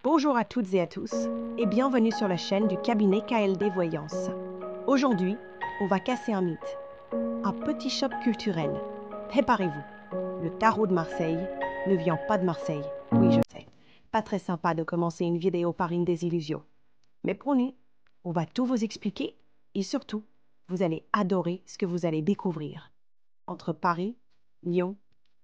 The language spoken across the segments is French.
Bonjour à toutes et à tous et bienvenue sur la chaîne du cabinet KLD Voyance. Aujourd'hui, on va casser un mythe, un petit choc culturel. Préparez-vous, le tarot de Marseille ne vient pas de Marseille. Oui, je sais, pas très sympa de commencer une vidéo par une désillusion. Mais promis, on va tout vous expliquer et surtout, vous allez adorer ce que vous allez découvrir. Entre Paris, Lyon,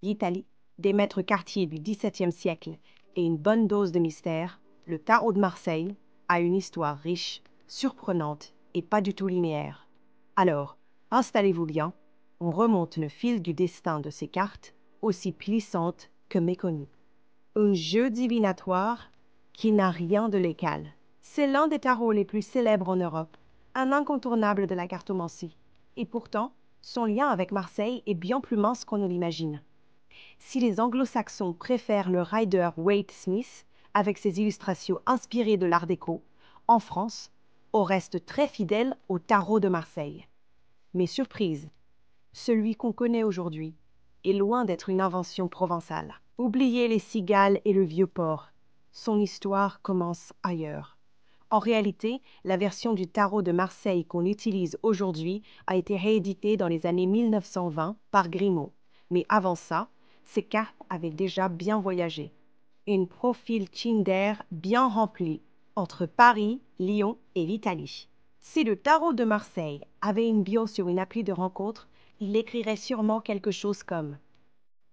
l'Italie, des maîtres quartiers du XVIIe siècle et une bonne dose de mystère, le tarot de Marseille a une histoire riche, surprenante et pas du tout linéaire. Alors, installez-vous bien, on remonte le fil du destin de ces cartes, aussi puissantes que méconnues. Un jeu divinatoire qui n'a rien de légal. C'est l'un des tarots les plus célèbres en Europe, un incontournable de la cartomancie. Et pourtant, son lien avec Marseille est bien plus mince qu'on ne l'imagine. Si les anglo-saxons préfèrent le Rider-Waite-Smith, avec ses illustrations inspirées de l'Art déco, en France, on reste très fidèle au tarot de Marseille. Mais surprise, celui qu'on connaît aujourd'hui est loin d'être une invention provençale. Oubliez les cigales et le vieux port. Son histoire commence ailleurs. En réalité, la version du tarot de Marseille qu'on utilise aujourd'hui a été rééditée dans les années 1920 par Grimaud. Mais avant ça, ces cartes avaient déjà bien voyagé. Un profil Tinder bien rempli entre Paris, Lyon et l'Italie. Si le tarot de Marseille avait une bio sur une appli de rencontre, il écrirait sûrement quelque chose comme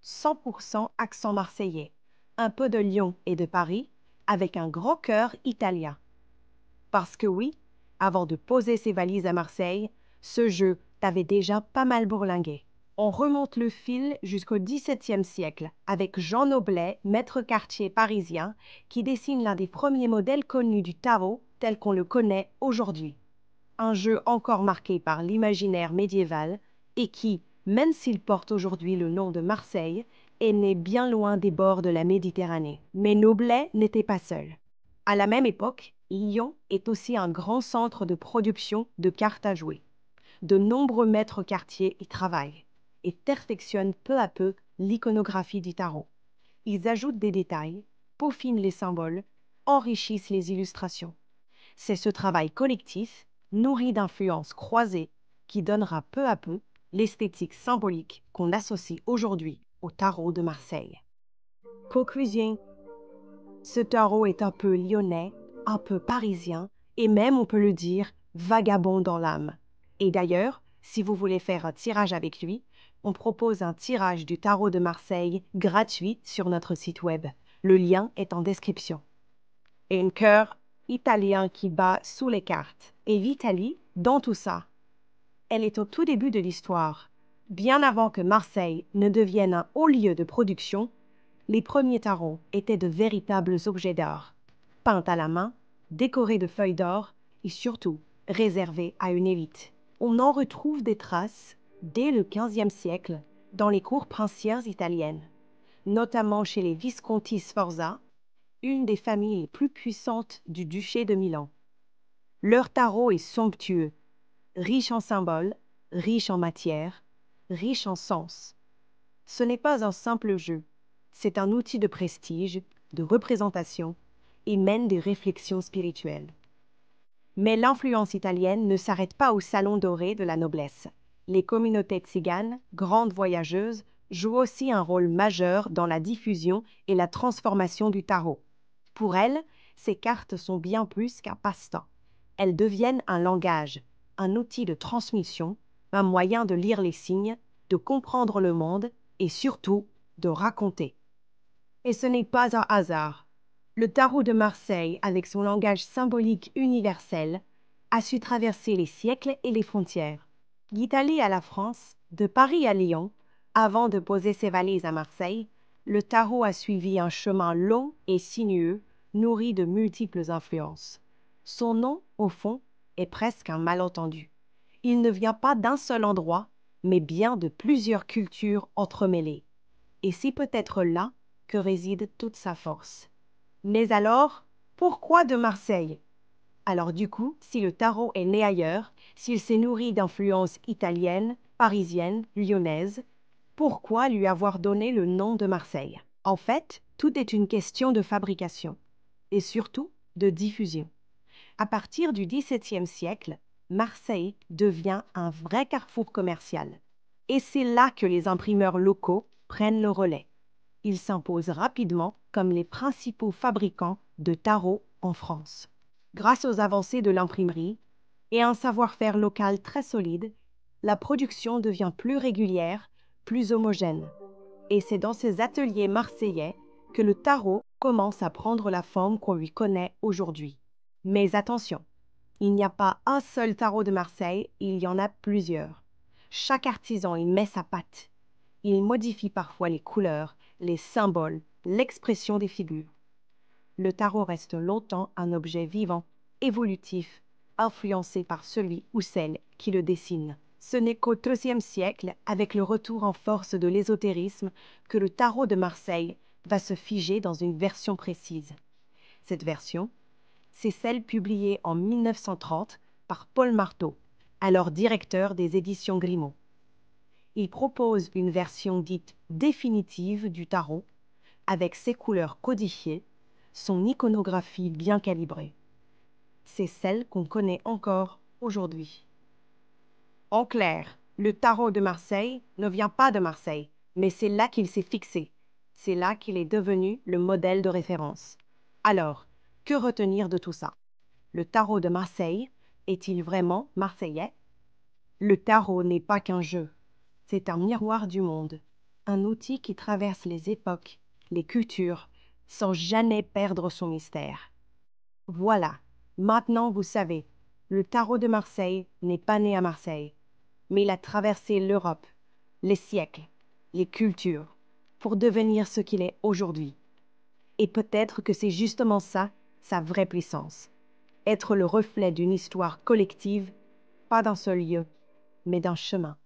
100% accent marseillais, un peu de Lyon et de Paris, avec un gros cœur italien. Parce que oui, avant de poser ses valises à Marseille, ce jeu t'avait déjà pas mal bourlingué. On remonte le fil jusqu'au XVIIe siècle avec Jean Noblet, maître quartier parisien, qui dessine l'un des premiers modèles connus du tarot tel qu'on le connaît aujourd'hui. Un jeu encore marqué par l'imaginaire médiéval et qui, même s'il porte aujourd'hui le nom de Marseille, est né bien loin des bords de la Méditerranée. Mais Noblet n'était pas seul. À la même époque, Lyon est aussi un grand centre de production de cartes à jouer. De nombreux maîtres quartiers y travaillent et perfectionnent peu à peu l'iconographie du tarot. Ils ajoutent des détails, peaufinent les symboles, enrichissent les illustrations. C'est ce travail collectif, nourri d'influences croisées, qui donnera peu à peu l'esthétique symbolique qu'on associe aujourd'hui au tarot de Marseille. Conclusion, ce tarot est un peu lyonnais, un peu parisien, et même, on peut le dire, vagabond dans l'âme. Et d'ailleurs, si vous voulez faire un tirage avec lui, on propose un tirage du tarot de Marseille gratuit sur notre site web. Le lien est en description. Et un cœur italien qui bat sous les cartes. Et l'Italie, dans tout ça, elle est au tout début de l'histoire. Bien avant que Marseille ne devienne un haut lieu de production, les premiers tarots étaient de véritables objets d'art, peints à la main, décorés de feuilles d'or et surtout réservés à une élite. On en retrouve des traces dès le XVe siècle dans les cours princières italiennes, notamment chez les Visconti Sforza, une des familles les plus puissantes du duché de Milan. Leur tarot est somptueux, riche en symboles, riche en matière, riche en sens. Ce n'est pas un simple jeu, c'est un outil de prestige, de représentation et mène des réflexions spirituelles. Mais l'influence italienne ne s'arrête pas au salon doré de la noblesse. Les communautés tziganes, grandes voyageuses, jouent aussi un rôle majeur dans la diffusion et la transformation du tarot. Pour elles, ces cartes sont bien plus qu'un passe-temps. Elles deviennent un langage, un outil de transmission, un moyen de lire les signes, de comprendre le monde et surtout de raconter. Et ce n'est pas un hasard. Le tarot de Marseille, avec son langage symbolique universel, a su traverser les siècles et les frontières. D'Italie à la France, de Paris à Lyon, avant de poser ses valises à Marseille, le tarot a suivi un chemin long et sinueux, nourri de multiples influences. Son nom, au fond, est presque un malentendu. Il ne vient pas d'un seul endroit, mais bien de plusieurs cultures entremêlées. Et c'est peut-être là que réside toute sa force. Mais alors, pourquoi de Marseille? Alors du coup, si le tarot est né ailleurs, s'il s'est nourri d'influences italiennes, parisiennes, lyonnaises, pourquoi lui avoir donné le nom de Marseille? En fait, tout est une question de fabrication. et surtout de diffusion. À partir du XVIIe siècle, Marseille devient un vrai carrefour commercial. Et c'est là que les imprimeurs locaux prennent le relais. Ils s'imposent rapidement comme les principaux fabricants de tarots en France. Grâce aux avancées de l'imprimerie et à un savoir-faire local très solide, la production devient plus régulière, plus homogène. Et c'est dans ces ateliers marseillais que le tarot commence à prendre la forme qu'on lui connaît aujourd'hui. Mais attention, il n'y a pas un seul tarot de Marseille, il y en a plusieurs. Chaque artisan y met sa patte. Il modifie parfois les couleurs, les symboles, l'expression des figures. Le tarot reste longtemps un objet vivant, évolutif, influencé par celui ou celle qui le dessine. Ce n'est qu'au XIIIe siècle, avec le retour en force de l'ésotérisme, que le tarot de Marseille va se figer dans une version précise. Cette version, c'est celle publiée en 1930 par Paul Marteau, alors directeur des éditions Grimaud. Il propose une version dite définitive du tarot, avec ses couleurs codifiées, son iconographie bien calibrée. C'est celle qu'on connaît encore aujourd'hui. En clair, le tarot de Marseille ne vient pas de Marseille, mais c'est là qu'il s'est fixé. C'est là qu'il est devenu le modèle de référence. Alors, que retenir de tout ça? Le tarot de Marseille est-il vraiment marseillais? Le tarot n'est pas qu'un jeu, c'est un miroir du monde, un outil qui traverse les époques, les cultures, sans jamais perdre son mystère. Voilà, maintenant vous savez, le tarot de Marseille n'est pas né à Marseille, mais il a traversé l'Europe, les siècles, les cultures, pour devenir ce qu'il est aujourd'hui. Et peut-être que c'est justement ça, sa vraie puissance. Être le reflet d'une histoire collective, pas d'un seul lieu, mais d'un chemin.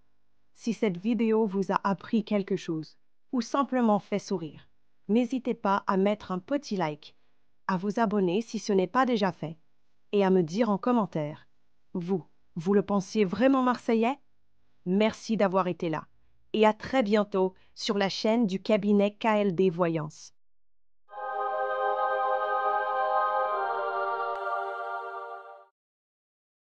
Si cette vidéo vous a appris quelque chose, ou simplement fait sourire, n'hésitez pas à mettre un petit like, à vous abonner si ce n'est pas déjà fait, et à me dire en commentaire, vous le pensiez vraiment marseillais? Merci d'avoir été là, et à très bientôt sur la chaîne du cabinet KLD Voyance.